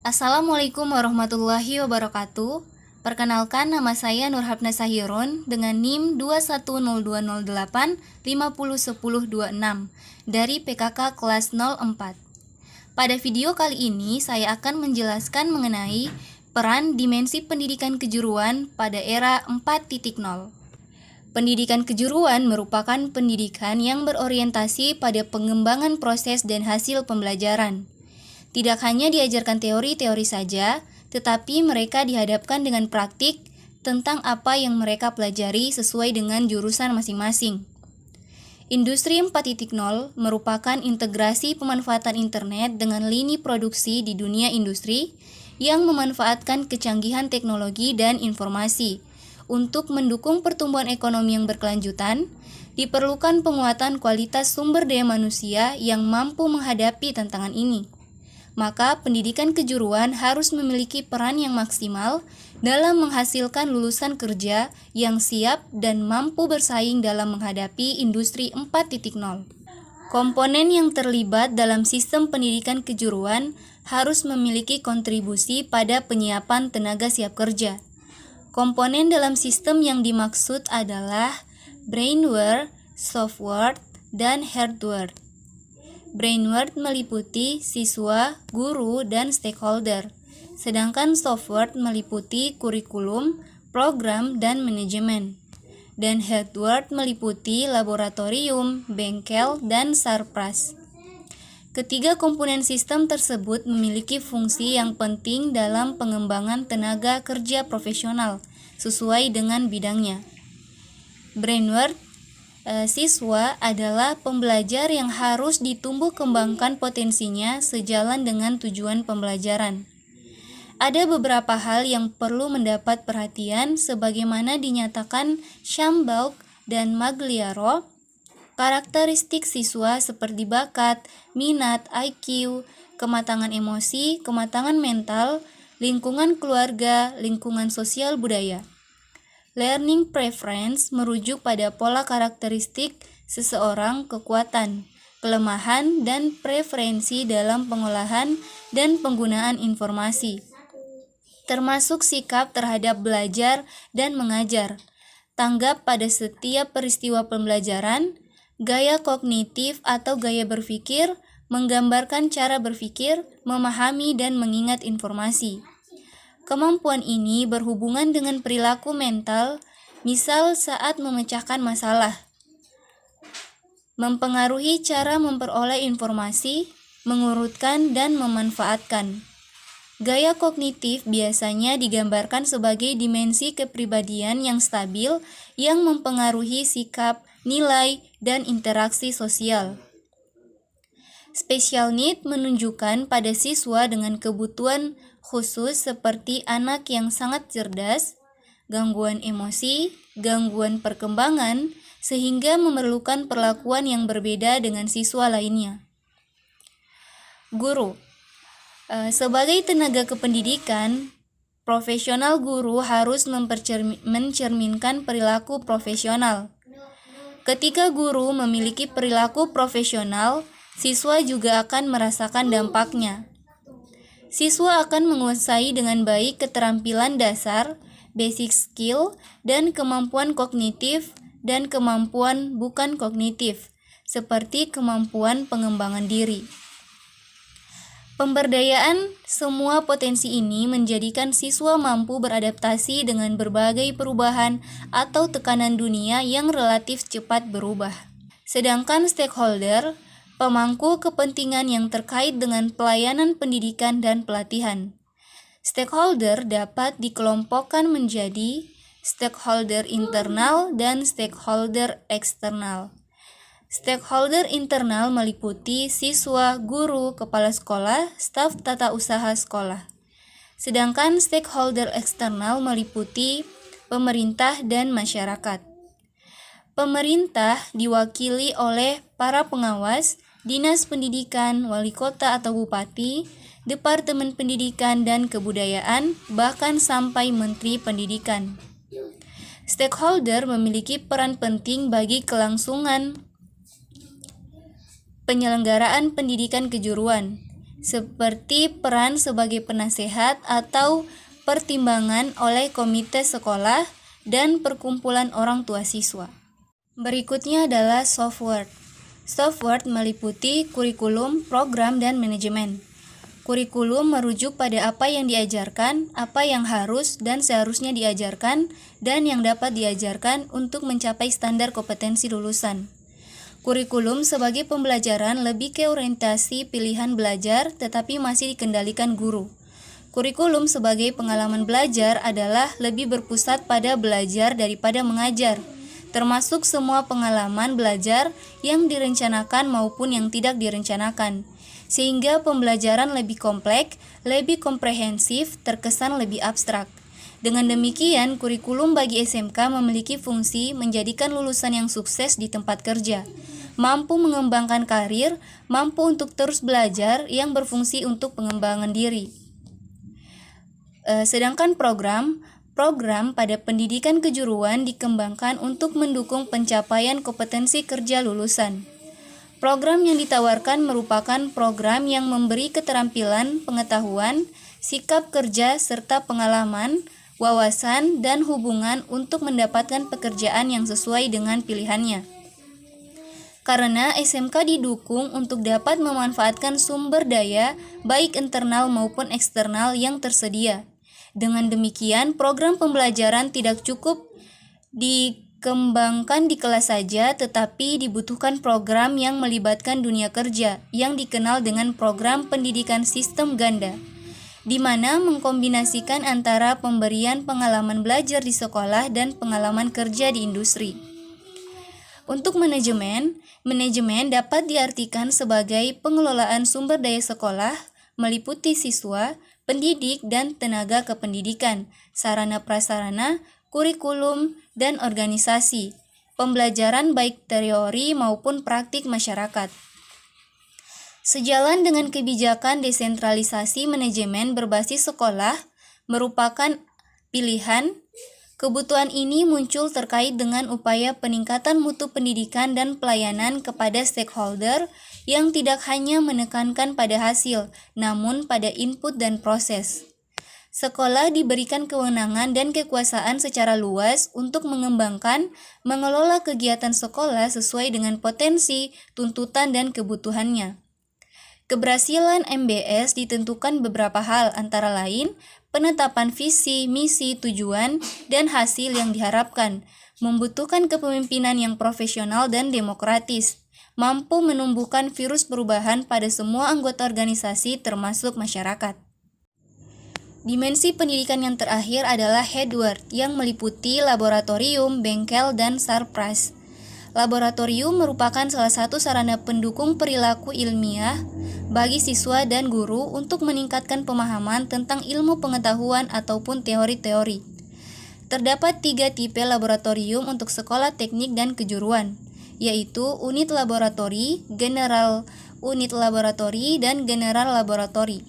Assalamualaikum warahmatullahi wabarakatuh. Perkenalkan, nama saya Nurhapna Sahirun dengan NIM 21028501026 dari PKK kelas 04. Pada video kali ini saya akan menjelaskan mengenai peran dimensi pendidikan kejuruan pada era 4.0. Pendidikan kejuruan merupakan pendidikan yang berorientasi pada pengembangan proses dan hasil pembelajaran. Tidak hanya diajarkan teori-teori saja, tetapi mereka dihadapkan dengan praktik tentang apa yang mereka pelajari sesuai dengan jurusan masing-masing. Industri 4.0 merupakan integrasi pemanfaatan internet dengan lini produksi di dunia industri yang memanfaatkan kecanggihan teknologi dan informasi. Untuk mendukung pertumbuhan ekonomi yang berkelanjutan, diperlukan penguatan kualitas sumber daya manusia yang mampu menghadapi tantangan ini. Maka pendidikan kejuruan harus memiliki peran yang maksimal dalam menghasilkan lulusan kerja yang siap dan mampu bersaing dalam menghadapi industri 4.0. Komponen yang terlibat dalam sistem pendidikan kejuruan harus memiliki kontribusi pada penyiapan tenaga siap kerja. Komponen dalam sistem yang dimaksud adalah brainware, software, dan hardware. Brainware meliputi siswa, guru, dan stakeholder, sedangkan software meliputi kurikulum, program, dan manajemen. Dan hardware meliputi laboratorium, bengkel, dan sarpras. Ketiga komponen sistem tersebut memiliki fungsi yang penting dalam pengembangan tenaga kerja profesional sesuai dengan bidangnya. Brainware siswa adalah pembelajar yang harus ditumbuh kembangkan potensinya sejalan dengan tujuan pembelajaran. Ada beberapa hal yang perlu mendapat perhatian sebagaimana dinyatakan Schambaugh dan Magliaro. Karakteristik siswa seperti bakat, minat, IQ, kematangan emosi, kematangan mental, lingkungan keluarga, lingkungan sosial budaya. Learning preference merujuk pada pola karakteristik seseorang, kekuatan, kelemahan, dan preferensi dalam pengolahan dan penggunaan informasi, termasuk sikap terhadap belajar dan mengajar, tanggap pada setiap peristiwa pembelajaran, gaya kognitif atau gaya berpikir, menggambarkan cara berpikir, memahami dan mengingat informasi. Kemampuan ini berhubungan dengan perilaku mental, misal saat memecahkan masalah, mempengaruhi cara memperoleh informasi, mengurutkan dan memanfaatkan. Gaya kognitif biasanya digambarkan sebagai dimensi kepribadian yang stabil yang mempengaruhi sikap, nilai, dan interaksi sosial. Special need menunjukkan pada siswa dengan kebutuhan khusus seperti anak yang sangat cerdas, gangguan emosi, gangguan perkembangan, sehingga memerlukan perlakuan yang berbeda dengan siswa lainnya. Guru sebagai tenaga kependidikan, profesional guru harus mencerminkan perilaku profesional. Ketika guru memiliki perilaku profesional, siswa juga akan merasakan dampaknya. Siswa akan menguasai dengan baik keterampilan dasar, basic skill, dan kemampuan kognitif dan kemampuan bukan kognitif, seperti kemampuan pengembangan diri. Pemberdayaan semua potensi ini menjadikan siswa mampu beradaptasi dengan berbagai perubahan atau tekanan dunia yang relatif cepat berubah. Sedangkan stakeholder, pemangku kepentingan yang terkait dengan pelayanan pendidikan dan pelatihan. Stakeholder dapat dikelompokkan menjadi stakeholder internal dan stakeholder eksternal. Stakeholder internal meliputi siswa, guru, kepala sekolah, staf tata usaha sekolah. Sedangkan stakeholder eksternal meliputi pemerintah dan masyarakat. Pemerintah diwakili oleh para pengawas, dinas pendidikan, wali kota atau bupati, departemen pendidikan dan kebudayaan, bahkan sampai menteri pendidikan. Stakeholder memiliki peran penting bagi kelangsungan penyelenggaraan pendidikan kejuruan. seperti peran sebagai penasehat atau pertimbangan oleh komite sekolah dan perkumpulan orang tua siswa. Berikutnya adalah software. Software meliputi kurikulum, program, dan manajemen. Kurikulum merujuk pada apa yang diajarkan, apa yang harus dan seharusnya diajarkan, dan yang dapat diajarkan untuk mencapai standar kompetensi lulusan. Kurikulum sebagai pembelajaran lebih ke orientasi pilihan belajar, tetapi masih dikendalikan guru. Kurikulum sebagai pengalaman belajar adalah lebih berpusat pada belajar daripada mengajar, termasuk semua pengalaman belajar yang direncanakan maupun yang tidak direncanakan, sehingga pembelajaran lebih kompleks, lebih komprehensif, terkesan lebih abstrak. Dengan demikian, kurikulum bagi SMK memiliki fungsi menjadikan lulusan yang sukses di tempat kerja, mampu mengembangkan karir, mampu untuk terus belajar, yang berfungsi untuk pengembangan diri. Sedangkan program pada pendidikan kejuruan dikembangkan untuk mendukung pencapaian kompetensi kerja lulusan. Program yang ditawarkan merupakan program yang memberi keterampilan, pengetahuan, sikap kerja, serta pengalaman, wawasan, dan hubungan untuk mendapatkan pekerjaan yang sesuai dengan pilihannya. Karena SMK didukung untuk dapat memanfaatkan sumber daya, baik internal maupun eksternal yang tersedia. Dengan demikian, program pembelajaran tidak cukup dikembangkan di kelas saja, tetapi dibutuhkan program yang melibatkan dunia kerja, yang dikenal dengan program pendidikan sistem ganda, di mana mengkombinasikan antara pemberian pengalaman belajar di sekolah dan pengalaman kerja di industri. Untuk manajemen dapat diartikan sebagai pengelolaan sumber daya sekolah, meliputi siswa, pendidik, dan tenaga kependidikan, sarana prasarana, kurikulum, dan organisasi, pembelajaran baik teori maupun praktik masyarakat. Sejalan dengan kebijakan desentralisasi manajemen berbasis sekolah merupakan pilihan, kebutuhan ini muncul terkait dengan upaya peningkatan mutu pendidikan dan pelayanan kepada stakeholder yang tidak hanya menekankan pada hasil, namun pada input dan proses. Sekolah diberikan kewenangan dan kekuasaan secara luas untuk mengembangkan, mengelola kegiatan sekolah sesuai dengan potensi, tuntutan, dan kebutuhannya. Keberhasilan MBS ditentukan beberapa hal, antara lain penetapan visi, misi, tujuan, dan hasil yang diharapkan, membutuhkan kepemimpinan yang profesional dan demokratis, mampu menumbuhkan virus perubahan pada semua anggota organisasi termasuk masyarakat. Dimensi pendidikan yang terakhir adalah hardware yang meliputi laboratorium, bengkel, dan sarpras. Laboratorium merupakan salah satu sarana pendukung perilaku ilmiah bagi siswa dan guru untuk meningkatkan pemahaman tentang ilmu pengetahuan ataupun teori-teori. Terdapat 3 tipe laboratorium untuk sekolah teknik dan kejuruan, yaitu unit laboratori, general unit laboratori, dan general laboratori.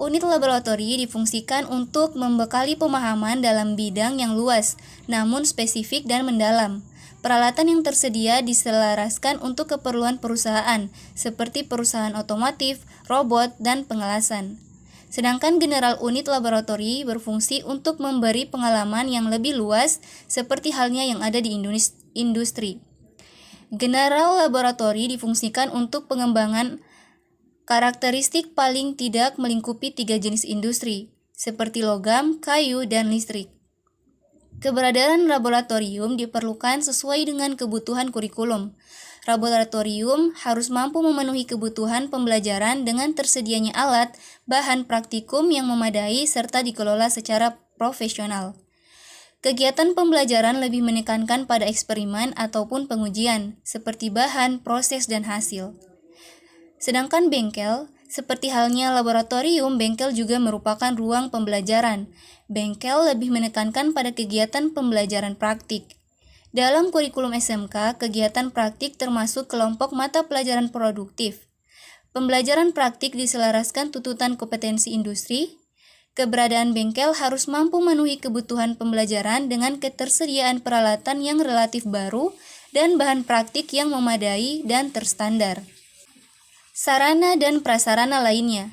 Unit laboratori difungsikan untuk membekali pemahaman dalam bidang yang luas, namun spesifik dan mendalam. Peralatan yang tersedia diselaraskan untuk keperluan perusahaan, seperti perusahaan otomotif, robot, dan pengelasan. Sedangkan general unit laboratori berfungsi untuk memberi pengalaman yang lebih luas, seperti halnya yang ada di industri. General laboratori difungsikan untuk pengembangan karakteristik paling tidak melingkupi 3 jenis industri, seperti logam, kayu, dan listrik. Keberadaan laboratorium diperlukan sesuai dengan kebutuhan kurikulum. Laboratorium harus mampu memenuhi kebutuhan pembelajaran dengan tersedianya alat, bahan praktikum yang memadai, serta dikelola secara profesional. Kegiatan pembelajaran lebih menekankan pada eksperimen ataupun pengujian, seperti bahan, proses, dan hasil. Sedangkan bengkel, seperti halnya laboratorium, bengkel juga merupakan ruang pembelajaran. Bengkel lebih menekankan pada kegiatan pembelajaran praktik. Dalam kurikulum SMK, kegiatan praktik termasuk kelompok mata pelajaran produktif. Pembelajaran praktik diselaraskan tuntutan kompetensi industri. Keberadaan bengkel harus mampu memenuhi kebutuhan pembelajaran dengan ketersediaan peralatan yang relatif baru dan bahan praktik yang memadai dan terstandar. Sarana dan prasarana lainnya.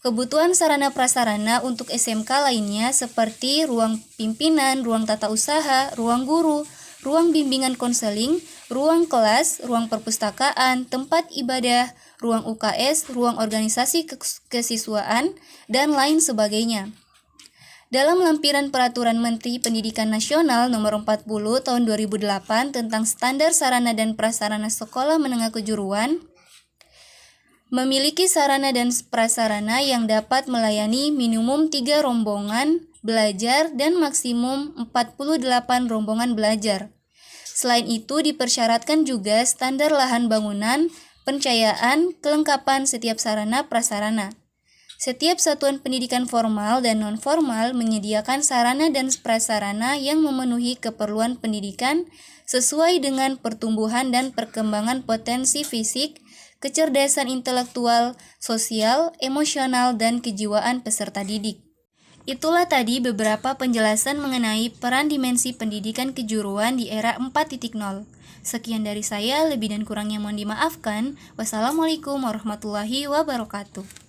Kebutuhan sarana prasarana untuk SMK lainnya seperti ruang pimpinan, ruang tata usaha, ruang guru, ruang bimbingan konseling, ruang kelas, ruang perpustakaan, tempat ibadah, ruang UKS, ruang organisasi kesiswaan, dan lain sebagainya. Dalam lampiran Peraturan Menteri Pendidikan Nasional Nomor 40 Tahun 2008 tentang Standar Sarana dan Prasarana Sekolah Menengah Kejuruan, memiliki sarana dan prasarana yang dapat melayani minimum 3 rombongan belajar dan maksimum 48 rombongan belajar. Selain itu, dipersyaratkan juga standar lahan bangunan, pencahayaan, kelengkapan setiap sarana prasarana. Setiap satuan pendidikan formal dan non-formal menyediakan sarana dan prasarana yang memenuhi keperluan pendidikan sesuai dengan pertumbuhan dan perkembangan potensi fisik, kecerdasan intelektual, sosial, emosional, dan kejiwaan peserta didik. Itulah tadi beberapa penjelasan mengenai peran dimensi pendidikan kejuruan di era 4.0. Sekian dari saya, lebih dan kurangnya mohon dimaafkan. Wassalamualaikum warahmatullahi wabarakatuh.